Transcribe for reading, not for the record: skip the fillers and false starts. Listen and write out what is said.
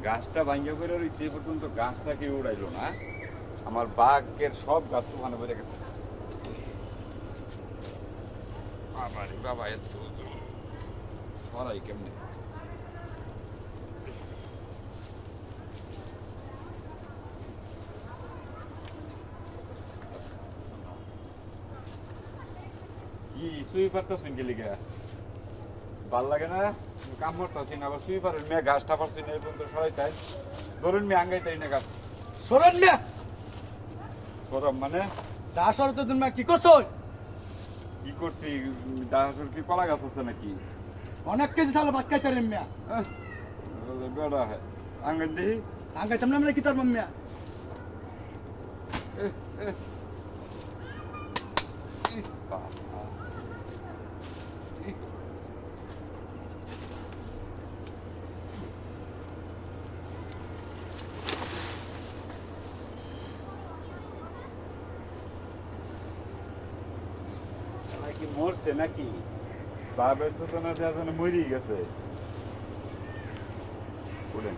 গাছটা ভাঙ্গা করে রয়েছে এ পর্যন্ত গাছটা কেউ উড়াইলো না। আমার বাঘের সব গাছ ওখানে বেড়ে গেছে। বাবারে বাবা, এত সরাই কেমনে? কি শুয়ে পারতেছেন গেলি গা? ভাল লাগে না? কাম করতেছি না, আবার শুয়ে পারেন মেয়ে, গাছটা পারছি না এই পর্যন্ত সরাইতাই। ধরুন মেয়ে আঙ্গাইতাই না গাছ। সরেন মিয়া গরম মানে দাসর তো তুমি কি করছো? কি করছি? ডাহাসুর কি কলা গাছ আছে নাকি? অনেক কেজি সালে ভাত খাইতে মিয়া আহ, বেড়া হয় আঙ্গাই দিই। আঙ্গাই সামনে মিলে কি তোর মিয়া নাকি মরছে নাকি? বাবের চেতনা দিয়ে মরি গেছে। বলেন